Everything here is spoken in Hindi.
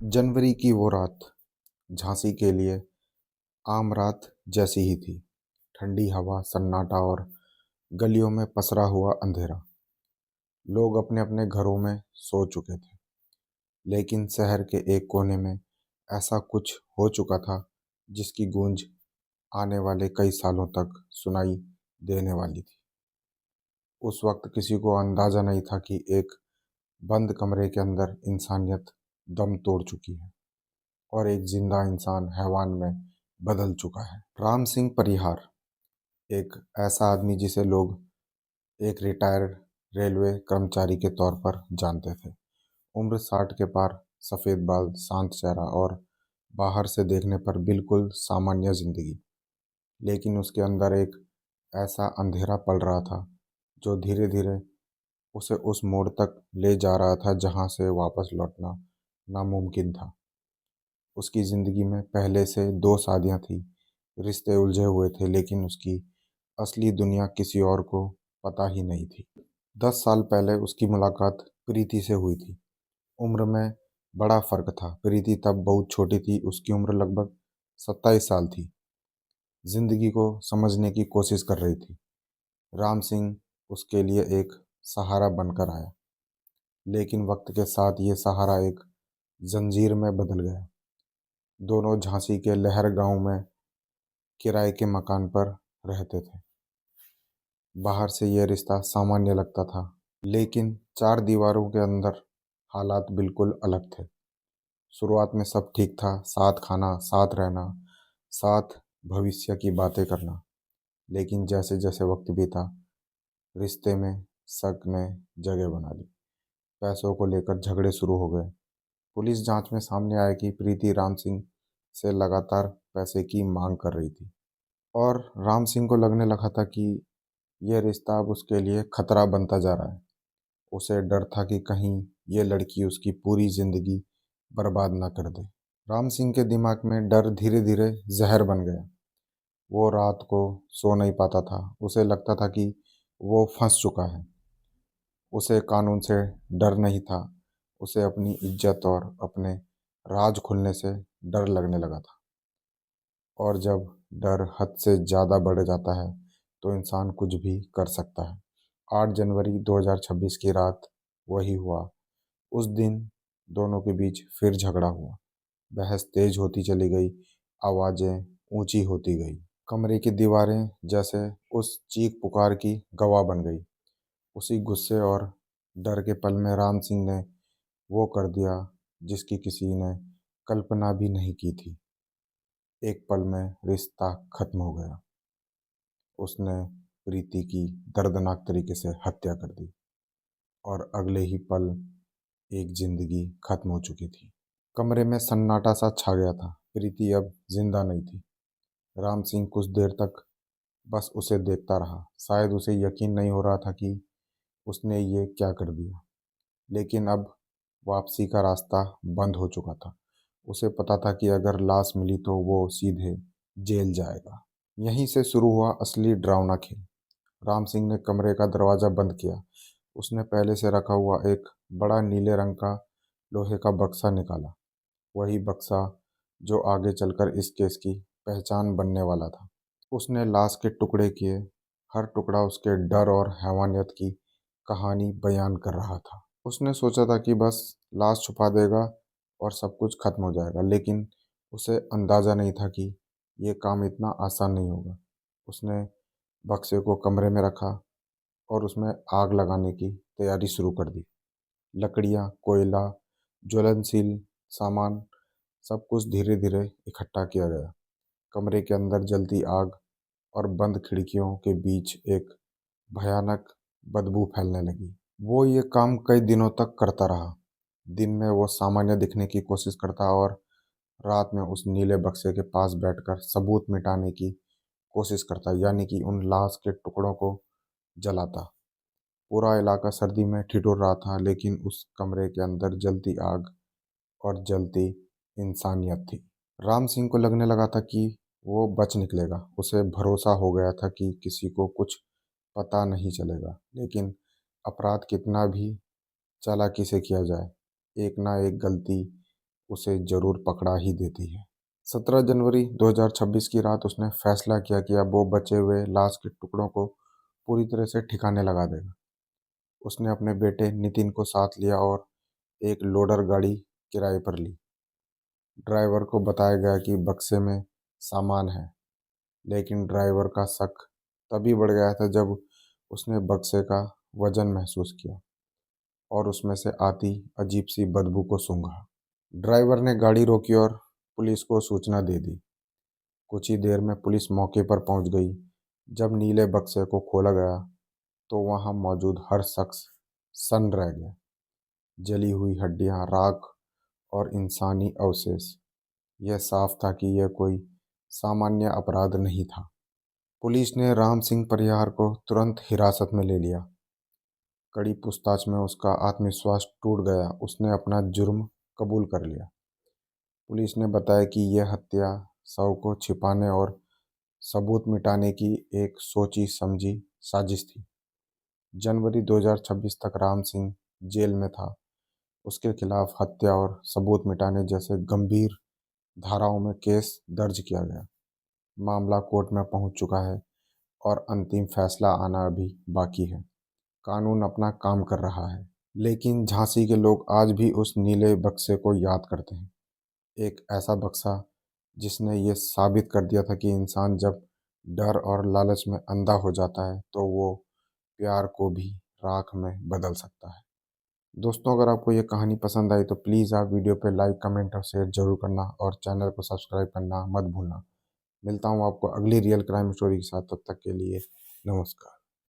जनवरी की वो रात झांसी के लिए आम रात जैसी ही थी। ठंडी हवा, सन्नाटा और गलियों में पसरा हुआ अंधेरा। लोग अपने अपने घरों में सो चुके थे, लेकिन शहर के एक कोने में ऐसा कुछ हो चुका था जिसकी गूंज आने वाले कई सालों तक सुनाई देने वाली थी। उस वक्त किसी को अंदाजा नहीं था कि एक बंद कमरे के अंदर इंसानियत दम तोड़ चुकी है और एक जिंदा इंसान हैवान में बदल चुका है। राम सिंह परिहार एक ऐसा आदमी जिसे लोग एक रिटायर्ड रेलवे कर्मचारी के तौर पर जानते थे। उम्र 60 के पार, सफ़ेद बाल, शांत चेहरा और बाहर से देखने पर बिल्कुल सामान्य जिंदगी। लेकिन उसके अंदर एक ऐसा अंधेरा पल रहा था जो धीरे धीरे उसे उस मोड़ तक ले जा रहा था जहां से वापस लौटना नामुमकिन था। उसकी ज़िंदगी में पहले से 2 शादियां थी, रिश्ते उलझे हुए थे, लेकिन उसकी असली दुनिया किसी और को पता ही नहीं थी। 10 साल पहले उसकी मुलाकात प्रीति से हुई थी। उम्र में बड़ा फर्क था। प्रीति तब बहुत छोटी थी, उसकी उम्र लगभग 27 साल थी। जिंदगी को समझने की कोशिश कर रही थी। राम सिंह उसके लिए एक सहारा बनकर आया, लेकिन वक्त के साथ ये सहारा एक जंजीर में बदल गया। दोनों झांसी के लहर गांव में किराए के मकान पर रहते थे। बाहर से यह रिश्ता सामान्य लगता था, लेकिन 4 दीवारों के अंदर हालात बिल्कुल अलग थे। शुरुआत में सब ठीक था, साथ खाना, साथ रहना, साथ भविष्य की बातें करना। लेकिन जैसे जैसे वक्त बीता, रिश्ते में शक ने जगह बना ली। पैसों को लेकर झगड़े शुरू हो गए। पुलिस जांच में सामने आया कि प्रीति राम सिंह से लगातार पैसे की मांग कर रही थी और राम सिंह को लगने लगा था कि यह रिश्ता अब उसके लिए खतरा बनता जा रहा है। उसे डर था कि कहीं ये लड़की उसकी पूरी जिंदगी बर्बाद ना कर दे। राम सिंह के दिमाग में डर धीरे धीरे जहर बन गया। वो रात को सो नहीं पाता था। उसे लगता था कि वो फंस चुका है। उसे कानून से डर नहीं था, उसे अपनी इज्जत और अपने राज खुलने से डर लगने लगा था। और जब डर हद से ज़्यादा बढ़ जाता है तो इंसान कुछ भी कर सकता है। 8 जनवरी 2026 की रात वही हुआ। उस दिन दोनों के बीच फिर झगड़ा हुआ। बहस तेज होती चली गई, आवाज़ें ऊंची होती गई। कमरे की दीवारें जैसे उस चीख पुकार की गवाह बन गई। उसी गुस्से और डर के पल में राम सिंह ने वो कर दिया जिसकी किसी ने कल्पना भी नहीं की थी। एक पल में रिश्ता खत्म हो गया। उसने प्रीति की दर्दनाक तरीके से हत्या कर दी और अगले ही पल एक जिंदगी खत्म हो चुकी थी। कमरे में सन्नाटा सा छा गया था। प्रीति अब जिंदा नहीं थी। राम सिंह कुछ देर तक बस उसे देखता रहा। शायद उसे यकीन नहीं हो रहा था कि उसने ये क्या कर दिया, लेकिन अब वापसी का रास्ता बंद हो चुका था। उसे पता था कि अगर लाश मिली तो वो सीधे जेल जाएगा। यहीं से शुरू हुआ असली डरावना खेल। राम सिंह ने कमरे का दरवाज़ा बंद किया। उसने पहले से रखा हुआ एक बड़ा नीले रंग का लोहे का बक्सा निकाला। वही बक्सा जो आगे चलकर इस केस की पहचान बनने वाला था। उसने लाश के टुकड़े किए। हर टुकड़ा उसके डर और हैवानियत की कहानी बयान कर रहा था। उसने सोचा था कि बस लाश छुपा देगा और सब कुछ खत्म हो जाएगा, लेकिन उसे अंदाज़ा नहीं था कि ये काम इतना आसान नहीं होगा। उसने बक्से को कमरे में रखा और उसमें आग लगाने की तैयारी शुरू कर दी। लकड़ियाँ, कोयला, ज्वलनशील सामान, सब कुछ धीरे धीरे इकट्ठा किया गया। कमरे के अंदर जलती आग और बंद खिड़कियों के बीच एक भयानक बदबू फैलने लगी। वो ये काम कई दिनों तक करता रहा। दिन में वो सामान्य दिखने की कोशिश करता और रात में उस नीले बक्से के पास बैठकर सबूत मिटाने की कोशिश करता, यानी कि उन लाश के टुकड़ों को जलाता। पूरा इलाका सर्दी में ठिठुर रहा था, लेकिन उस कमरे के अंदर जलती आग और जलती इंसानियत थी। राम सिंह को लगने लगा था कि वो बच निकलेगा। उसे भरोसा हो गया था कि किसी को कुछ पता नहीं चलेगा, लेकिन अपराध कितना भी चालाकी से किया जाए, एक ना एक गलती उसे जरूर पकड़ा ही देती है। 17 जनवरी 2026 की रात उसने फैसला किया कि अब वो बचे हुए लाश के टुकड़ों को पूरी तरह से ठिकाने लगा देगा। उसने अपने बेटे नितिन को साथ लिया और एक लोडर गाड़ी किराए पर ली। ड्राइवर को बताया गया कि बक्से में सामान है, लेकिन ड्राइवर का शक तभी बढ़ गया था जब उसने बक्से का वजन महसूस किया और उसमें से आती अजीब सी बदबू को सूंघा। ड्राइवर ने गाड़ी रोकी और पुलिस को सूचना दे दी। कुछ ही देर में पुलिस मौके पर पहुंच गई। जब नीले बक्से को खोला गया तो वहां मौजूद हर शख्स सन्न रह गया। जली हुई हड्डियां, राख और इंसानी अवशेष। यह साफ था कि यह कोई सामान्य अपराध नहीं था। पुलिस ने राम सिंह परिहार को तुरंत हिरासत में ले लिया। कड़ी पूछताछ में उसका आत्मविश्वास टूट गया। उसने अपना जुर्म कबूल कर लिया। पुलिस ने बताया कि यह हत्या शव को छिपाने और सबूत मिटाने की एक सोची समझी साजिश थी। जनवरी 2026 तक राम सिंह जेल में था। उसके खिलाफ हत्या और सबूत मिटाने जैसे गंभीर धाराओं में केस दर्ज किया गया। मामला कोर्ट में पहुंच चुका है और अंतिम फैसला आना अभी बाकी है। कानून अपना काम कर रहा है, लेकिन झांसी के लोग आज भी उस नीले बक्से को याद करते हैं। एक ऐसा बक्सा जिसने ये साबित कर दिया था कि इंसान जब डर और लालच में अंधा हो जाता है तो वो प्यार को भी राख में बदल सकता है। दोस्तों, अगर आपको ये कहानी पसंद आई तो प्लीज़ आप वीडियो पे लाइक, कमेंट और शेयर जरूर करना और चैनल को सब्सक्राइब करना मत भूलना। मिलता हूँ आपको अगली रियल क्राइम स्टोरी के साथ। तब तक के लिए नमस्कार।